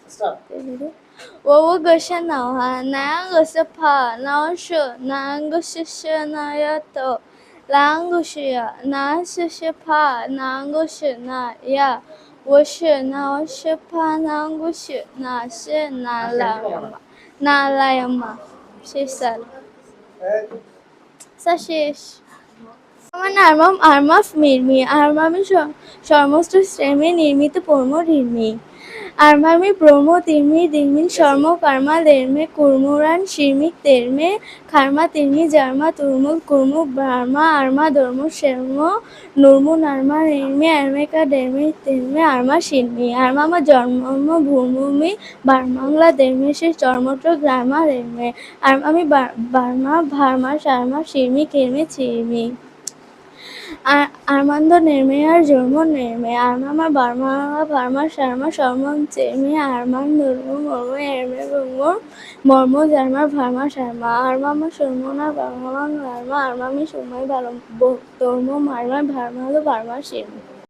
Start. 我个是脑哈，南个是怕，脑是南个是那呀头，南个是呀，南是怕，南个是那呀，我是那是怕，南个是那是那来嘛，那来嘛，শেষ sir sir শেষ আমার নাম আরমাফ মিরমি আরমামি সমস্ত শ্রেমে নির্মিত পরম ঋর্মি আরমামি ব্রহ্ম তির্মি দির্মিন শর্ম কর্মা লেরমে কুর্মুরান শির্মিক তেরমে খারমা তির্মি জার্মা তুরমুল কুর্মু বার্মা আরমা ধর্ম শেরম নুরমু নারমা রেরমে আরমেকা ডেরমে তেরমে আরমা শির্মি আরমামা জন্ম ভূমি বারমাংলা দেরমে সে চর্মত্র গ্রামা রেরমে আরমামি বার্মা ভার্মা শার্মা শির্মি কেরমে চির্মি Armando Nermea Jormo Nerme Armama Barma Parma Sharma Sharman Semi Arman Nurmu Mormo Erme Rumor Mormo Jarma Parma Sharma Armama Shurmona Barma Arma Armami Shumai Tormo Marma Barma Barma Shim